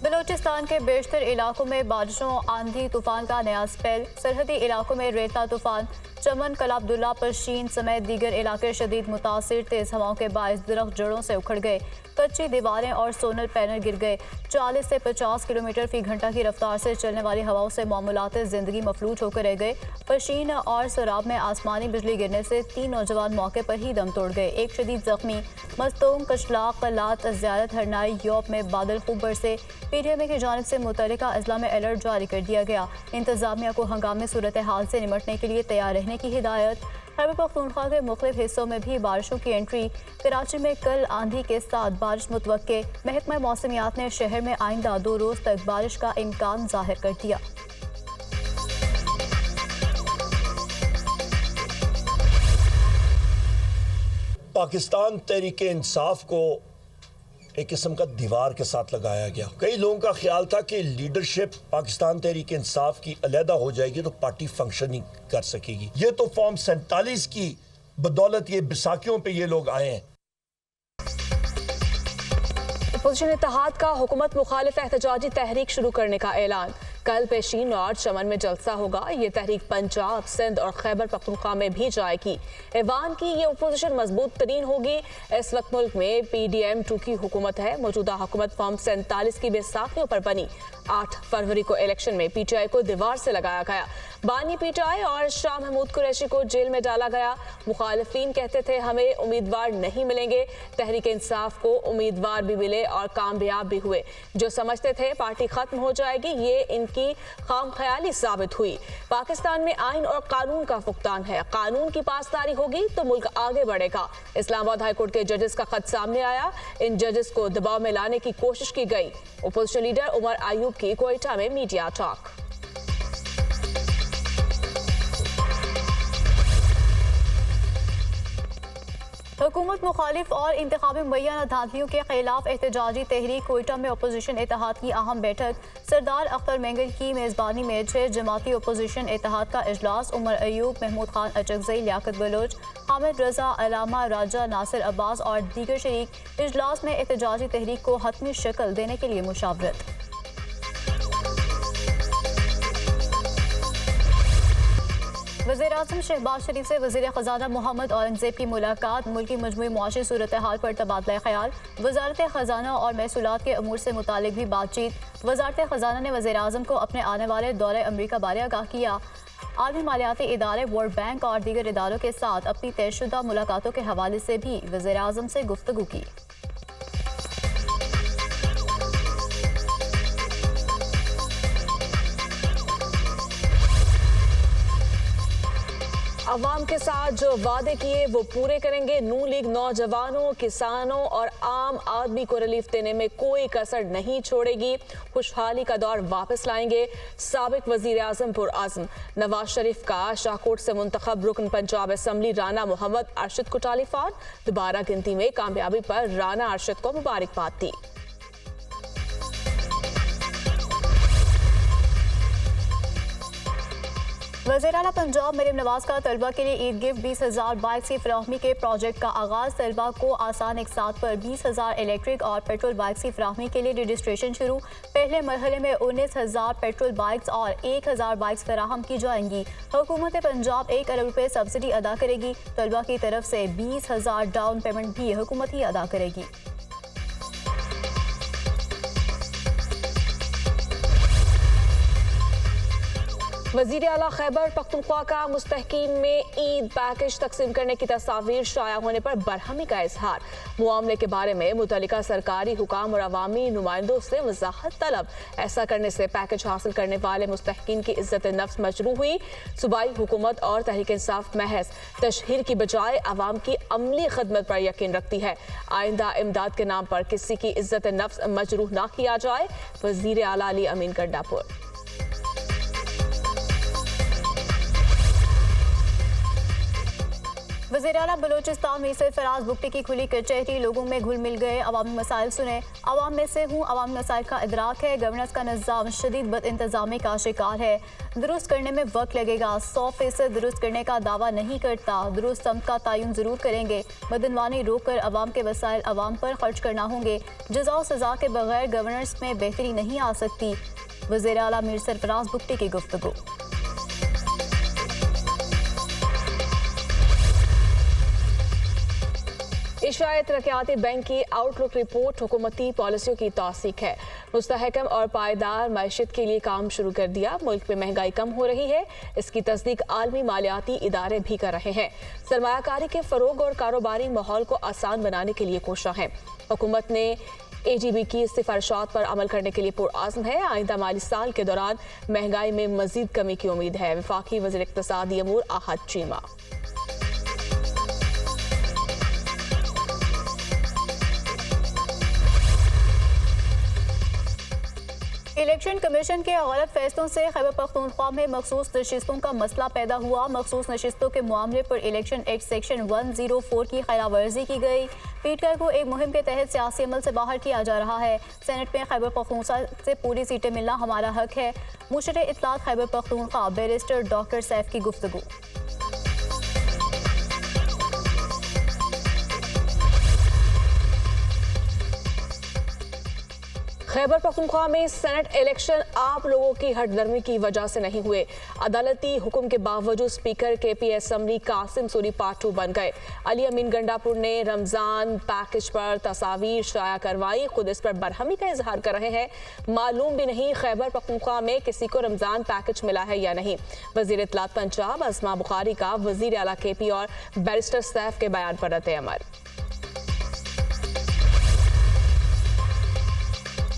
बलूचिस्तान के बेशतर इलाकों में बारिशों आंधी तूफान का नया स्पेल। सरहदी इलाकों में रेता तूफान, चमन, कला अब्दुल्ला, पशीन समेत दीगर इलाके शदीद मुतासिर। तेज हवाओं के बायस दरख्त जड़ों से उखड़ गए, कच्ची दीवारें और सोलर पैनल गिर गए। 40 से 50 किलोमीटर फी घंटा की रफ्तार से चलने वाली हवाओं से मामूलात जिंदगी मफलूज होकर रह गए। पशीन और सराब में आसमानी बिजली गिरने से 3 नौजवान मौके पर ही दम तोड़ गए, एक शदीद जख्मी। मस्तूम, कशलाक, कलात, ज़ियारत, हरनाई, योप में बादल खूब बरसे। पीटीएमए की जानिब से मुतल्लिका अजला में अलर्ट जारी कर दिया गया। इंतजामिया को हंगामी सूरत हाल से निमटने के लिए तैयार रहने की हिदायत। खैबर पख्तूनख्वा के मुख्तलिफ हिस्सों में भी बारिशों की एंट्री। कराची में कल आंधी के साथ बारिश मुतवक्के। महकमा मौसमियात ने शहर में आइंदा 2 रोज तक बारिश का इम्कान जाहिर कर दिया। पाकिस्तान तहरीक इंसाफ को एक किस्म का दीवार के साथ लगाया गया। कई लोगों का ख्याल था कि लीडरशिप पाकिस्तान तहरीक इंसाफ की अलहदा हो जाएगी तो पार्टी फंक्शन नहीं कर सकेगी। ये तो फॉर्म 47 की बदौलत ये बैसाखियों पे ये लोग आए हैं। अपोजिशन इत्तेहाद का हुकूमत मुखालिफ एहतजाजी तहरीक शुरू करने का ऐलान। कल पेशीन और चमन में जलसा होगा। ये तहरीक पंजाब, सिंध और खैबर पख्तूनख्वा में भी जाएगी। ऐवान की ये अपोजिशन मजबूत तरीन होगी। इस वक्त मुल्क में PDM-2 की हुकूमत है। मौजूदा हुकूमत फॉर्म 47 की बैसाखियों पर बनी। 8 फरवरी को इलेक्शन में PTI को दीवार से लगाया गया। बानी PTI और शाह महमूद कुरैशी को जेल में डाला गया। मुखालिफिन कहते थे हमें उम्मीदवार नहीं मिलेंगे। तहरीक इंसाफ को उम्मीदवार भी मिले और कामयाब भी हुए। जो समझते थे पार्टी खत्म हो जाएगी, ये इनकी खाम ख्याली साबित हुई। पाकिस्तान में आइन और कानून का फुकदान है। कानून की पासदारी होगी तो मुल्क आगे बढ़ेगा। इस्लामाबाद हाईकोर्ट के जजेस का खत सामने आया। इन जजेस को दबाव में लाने की कोशिश की गई। अपोजिशन लीडर उमर अयूब की कोयटा में मीडिया टॉक। हुकूमत मुखालिफ और इंतखाबी मुय्याना धांधलियों के खिलाफ एहतजाजी तहरीक। कोयटा में अपोजिशन इत्तेहाद की अहम बैठक। सरदार अख्तर मेंगल की मेज़बानी में 6 जमाती अपोजिशन इत्तेहाद का इजलास। उमर अयूब, महमूद खान अचकजई, लियाकत बलोच, हामिद रजा, अलामा राजा, नासिर अब्बास और दीगर शरीक इजलास में एहतजाजी तहरीक को हतमी शक्ल देने के लिए मुशावरत। वज़ीर-ए-आज़म शहबाज शरीफ से वज़ीर ख़ज़ाना मोहम्मद औरंगज़ेब की मुलाकात। मुल्की मजमूई मुआशी सूरत हाल पर तबादला ख्याल। वज़ारत ख़ज़ाना और महसूलात के अमूर से मुतालिक भी बातचीत। वज़ारत ख़ज़ाना ने वज़ीर-ए-आज़म को अपने आने वाले दौरे अमरीका बारे आगाह किया। आलमी मालियाती इदारे, वर्ल्ड बैंक और दीगर इदारों के साथ अपनी तयशुदा मुलाकातों के हवाले से भी वज़ीर-ए-आज़म से गुफ्तगू की। अवाम के साथ जो वादे किए वो पूरे करेंगे। नून लीग नौजवानों, किसानों और आम आदमी को रिलीफ देने में कोई कसर नहीं छोड़ेगी। खुशहाली का दौर वापस लाएंगे। साबिक वजीर आजम पुरआज़म नवाज शरीफ का शाहकोट से मुंतखब रुकन पंजाब असम्बली राना मोहम्मद अरशद को टेलीफोन। दोबारा गिनती में कामयाबी पर राना अरशद को मुबारकबाद दी। वज़ीर-ए-आला पंजाब मरीम नवाज का तलबा के लिए ईद गिफ्ट 20,000 बाइक्स की फराहमी के प्रोजेक्ट का आगाज। तलबा को आसान इकसात पर 20,000 इलेक्ट्रिक और पेट्रोल बाइक्स की फराहमी के लिए रजिस्ट्रेशन शुरू। पहले मरहले में 19,000 पेट्रोल बाइक्स और 1,000 बाइक्स फराहम की जाएंगी। हुकूमत पंजाब 1 अरब रुपये सब्सिडी अदा करेगी। तलबा की तरफ से 20,000 डाउन पेमेंट भी हुकूमत ही अदा करेगी। वज़ीर आला खैबर पख्तूनख्वा का मुस्तहकीन में ईद पैकेज तकसीम करने की तस्वीर शाया होने पर बरहमी का इजहार। मामले के बारे में मुतल्लिका सरकारी हुकाम और अवामी नुमाइंदों से वजाहत तलब। ऐसा करने से पैकेज हासिल करने वाले मुस्तहकीन की इज्जत नफ्स मजरूह हुई। सूबाई हुकूमत और तहरीक इंसाफ महज तशहीर की बजाय अवाम की अमली खदमत पर यकीन रखती है। आइंदा इमदाद के नाम पर किसी की इज्जत नफ्स मजरूह ना किया जाए। वज़ीर आला अली अमीन गड्डापुर। वज़ीर आला बलोचिस्तान मीर फराज भुट्टी की खुली कचहरी, लोगों में घुल मिल गए, अवामी मसाइल सुने, अवाम में से हूँ, अवामी मसाइल का इदराक है, गवर्नेंस का निज़ाम शदीद बद इंतज़ामी का शिकार है, दुरुस्त करने में वक्त लगेगा, 100% दुरुस्त करने का दावा नहीं करता, दुरुस्त समत का तयन ज़रूर करेंगे, बदनवानी रोक कर अवाम के वसाइल अवाम पर खर्च करना होंगे, जज़ा और सज़ा के बगैर गवर्नेंस में बेहतरी नहीं आ सकती। वज़ीर आला मीर फराज भुट्टी की गुफ्तगू। एशियाई तरक्याती बैंक की आउटलुक रिपोर्ट हुकूमती पॉलिसियों की तौसीक है। मुस्तहकम और पायदार मैशियत के लिए काम शुरू कर दिया। मुल्क में महंगाई कम हो रही है, इसकी तस्दीक आलमी मालियाती इदारे भी कर रहे हैं। सरमायाकारी के फरोग और कारोबारी माहौल को आसान बनाने के लिए कोशिश है। हुकूमत ने AGB की सिफारिशात पर अमल करने के लिए पुरआज़्म है। आइंदा माली साल के दौरान महंगाई में मजीद कमी की उम्मीद है। वफाकी वज़ीर इक़्तिसादी अमूर आहद चीमा। इलेक्शन कमीशन के गलत फैसलों से खैबर पख्तूनख्वा में मखसूस नशिस्तों का मसला पैदा हुआ। मखसूस नशिस्तों के मामले पर इलेक्शन एक्ट सेक्शन 104 की खिलाफ वर्जी की गई। पीटीआई को एक मुहिम के तहत सियासी अमल से बाहर किया जा रहा है। सेनेट में खैबर पख्तूनख्वा से पूरी सीटें मिलना हमारा हक है। मुशर इत्तलात खैबर पख्तूनख्वा बैरिस्टर डॉक्टर सैफ की गुफ्तगू। खैबर पख्तूनख्वा में सेनेट इलेक्शन आप लोगों की हटदर्मी की वजह से नहीं हुए। अदालती हुक्म के बावजूद speaker KP assembly Qasim Suri part 2 बन गए। अली अमीन गंडापुर ने रमजान पैकेज पर तस्वीर शाया करवाई, खुद इस पर बरहमी का इजहार कर रहे हैं। मालूम भी नहीं खैबर पख्तूनख्वा में किसी को रमजान पैकेज मिला है या नहीं। वजीर इत्तलात पंजाब अस्मा बुखारी का वजीर आला KP और बैरिस्टर सैफ के बयान पर रद्द अमल।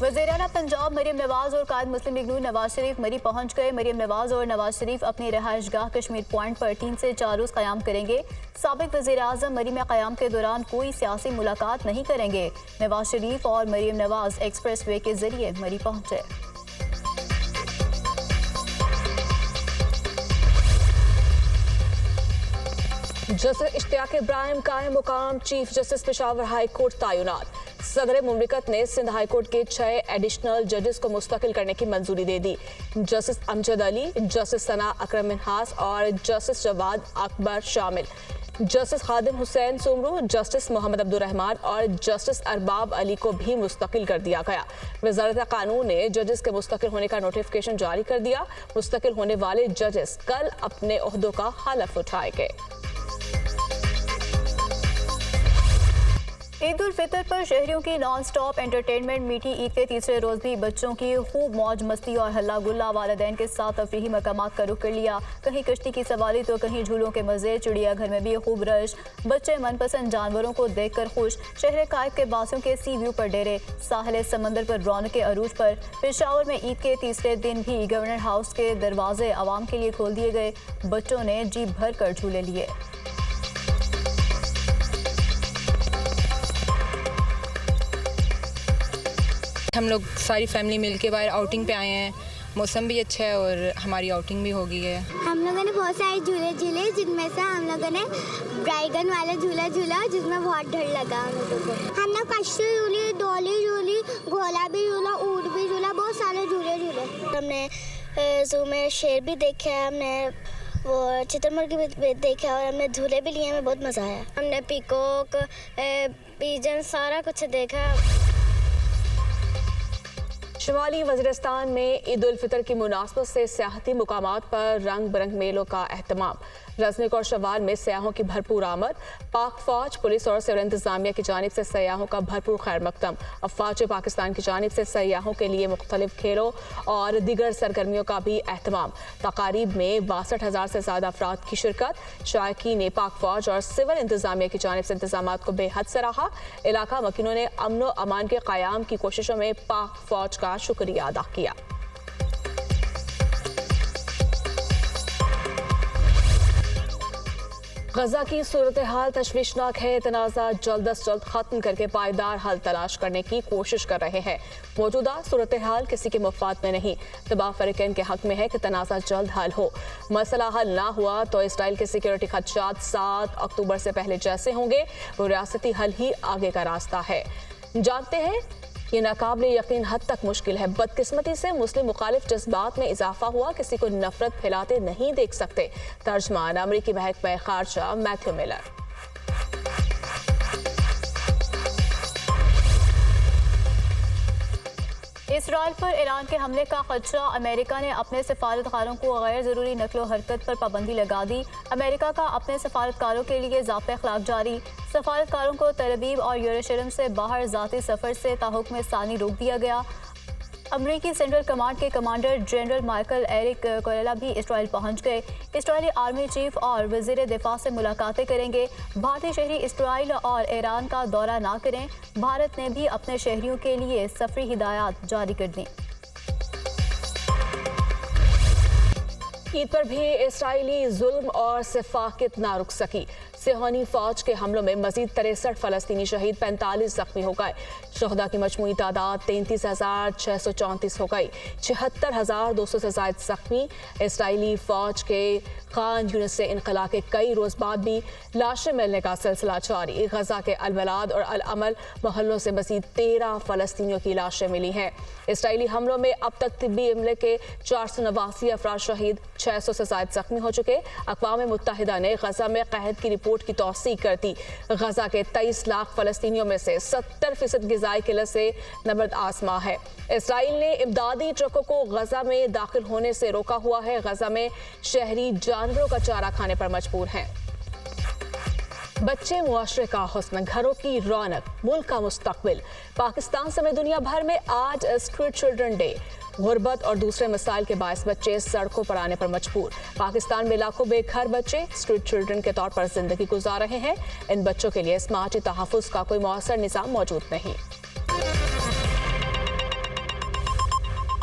वज़ीर आला पंजाब मरीम नवाज और कायद मुस्लिम लीग नून नवाज शरीफ मरी पहुंच गए। मरीम नवाज और नवाज शरीफ अपनी रहायशगाह कश्मीर पॉइंट पर 3 से 4 रोज़ क़याम करेंगे। साबिक़ वज़ीर आज़म मरी में क़याम के दौरान कोई सियासी मुलाकात नहीं करेंगे। नवाज शरीफ और मरीम नवाज एक्सप्रेस वे के जरिए मरी पहुंचे। जस्टिस इश्तियाक इब्राहिम कायम मुकाम chief justice Peshawar high court तैनात। सदर मुमलिकत ने सिंध हाई कोर्ट के 6 एडिशनल जजेस को मुस्तकिल करने की मंजूरी दे दी। जस्टिस अमजद अली, जस्टिस सना अकरम मिन्हास और जस्टिस जवाद अकबर शामिल। जस्टिस खादिम हुसैन सुमरू, जस्टिस मोहम्मद अब्दुल रहमान और जस्टिस अरबाब अली को भी मुस्तकिल कर दिया गया। वजारत कानून ने जजेस के मुस्तकिल होने का नोटिफिकेशन जारी कर दिया। मुस्तकिल होने वाले जजेस कल अपने ओहदों का हलफ उठाएंगे। ईद उल फितर पर शहरियों की नॉन स्टॉप एंटरटेनमेंट मीठी। ईद के तीसरे रोज भी बच्चों की खूब मौज मस्ती और हल्ला गुल्ला। वालिदैन के साथ तफरीही मकामात का रुख कर लिया। कहीं कश्ती की सवारी तो कहीं झूलों के मजे। चिड़ियाघर में भी खूब रश। बच्चे मनपसंद जानवरों को देखकर खुश। शहर कायद के बासियों के सी व्यू पर डेरे। साहिल समंदर पर रौनक के अरूज पर। पेशावर में ईद के तीसरे दिन भी गवर्नर हाउस के दरवाजे आवाम के लिए खोल दिए गए। बच्चों ने जी भर कर झूले लिए। हम लोग सारी फैमिली मिलके बाहर आउटिंग पे आए हैं। मौसम भी अच्छा है और हमारी आउटिंग भी हो गई है। हम लोगों ने बहुत सारे झूले झूले, जिनमें से हम लोगों ने ड्रैगन वाला झूला झूला, जिसमें बहुत डर लगा हम लोगों को। हमने कश्ती झूली, डोली झूली, घोड़ा भी झूला, ऊँट भी झूला, बहुत सारे झूले झूले। हमने जू में शेर भी देखा है, हमने वो चितरमुर्गी भी देखा और हमने झूले भी लिए। हमें बहुत मज़ा आया। हमने पीकॉक, पिजन सारा कुछ देखा। शुमाली वज़ीरिस्तान में ईद उल फितर की मुनासबत से सियाहती मुकामात पर रंग बिरंग मेलों का एहतमाम। रज़निक और शवाल में सयाहों की भरपूर आमद। पाक फौज, पुलिस और सिविल इंतजामिया की जानिब से सयाहों का भरपूर खैर मकदम। अफवाज पाकिस्तान की जानिब से सयाहों के लिए मुख्तलिफ खेलों और दीगर सरगर्मियों का भी एहतमाम। तकारीब में 62,000 से ज़्यादा अफराद की शिरकत। शायकीन ने पाक फौज और सिविल इंतजामिया की जानिब से इंतजाम को बेहद सराहा। इलाका मकीनों ने अमन व अमान के क़याम की कोशिशों में पाक फौज का शुक्रिया अदा किया। गजा की सूरत हाल तशवीशनाक है। तनाज़ा जल्द अज जल्द खत्म करके पायदार हल तलाश करने की कोशिश कर रहे हैं। मौजूदा सूरत हाल किसी के मफाद में नहीं, तमाम फरीकैन के हक में है कि तनाज़ा जल्द हल हो। मसला हल ना हुआ तो इसराइल के सिक्योरिटी खदशात 7 अक्टूबर से पहले जैसे होंगे, वो रियासती हल ही आगे का रास्ता है। जानते हैं ये नाकाबिले यकीन हद तक मुश्किल है। बदकिस्मती से मुस्लिम मुखालिफ जज्बात में इजाफा हुआ, किसी को नफरत फैलाते नहीं देख सकते। तर्जमान अमरीकी महकमा खारजा मैथ्यू मिलर। इसराइल पर ईरान के हमले का खदशा। अमेरिका ने अपने सफारतकारों को गैर ज़रूरी नकलो हरकत पर पाबंदी लगा दी। अमेरिका का अपने सफारतकारों के लिए ज़ाब्ता अखलाक जारी। सफारतकारों को तेल अवीव और यरूशलेम से बाहर ज़ाती सफ़र से ताहुक्म सानी रोक दिया गया। अमरीकी सेंट्रल कमांड के कमांडर जनरल माइकल एरिक कोरेला भी इसराइल पहुंच गए। इसराइली आर्मी चीफ और वज़ीर दिफा से मुलाकातें करेंगे। भारतीय शहरी इसराइल और ईरान का दौरा ना करें। भारत ने भी अपने शहरियों के लिए सफरी हिदायत जारी कर दी। ईद पर भी इसराइली जुल्म और सिफाकियत ना रुक सकी। सिहोनी फौज के हमलों में मजीद 63 फलस्तीनी शहीद, 45 जख्मी हो गए। शहदा की मजमूई तादाद 33,634 हो गई। 76,200 से ज्यादा जख्मी। इसराइली फौज के खान यूनिस से इनकला के कई रोज बाद भी लाशें मिलने का सिलसिला जारी। गजा के अल-बलाद और अल-अमल मोहल्लों से मजीद 13 फलस्तीनियों की लाशें मिली हैं। इसराइली हमलों में अब तक तिब्बी अमले के 489 अफराद शहीद, 600 से ज्यादा जख्मी हो चुके। अक़वाम मुत्तहिदा ने गजा में कहत की रिपोर्ट की तौसीक कर दी। गजा के 23 लाख फलस्तीनियों में से 70% गिज़ाई किल्लत से नबर्द आसमा है। इसराइल ने इमदादी ट्रकों को गजा में दाखिल होने से रोका हुआ है। गजा में शहरी जानवरों का चारा खाने पर मजबूर हैं। बच्चे मुआशरे का हुस्न, घरों की रौनक, मुल्क का मुस्तकबिल। पाकिस्तान समेत दुनिया भर में आज स्ट्रीट चिल्ड्रन डे। गुर्बत और दूसरे मसाइल के बायस बच्चे सड़कों पर आने पर मजबूर। पाकिस्तान में लाखों बेघर बच्चे स्ट्रीट चिल्ड्रन के तौर पर जिंदगी गुजार रहे हैं। इन बच्चों के लिए समाजी तहफ़्फ़ुज़ का कोई मौसर निज़ाम मौजूद नहीं।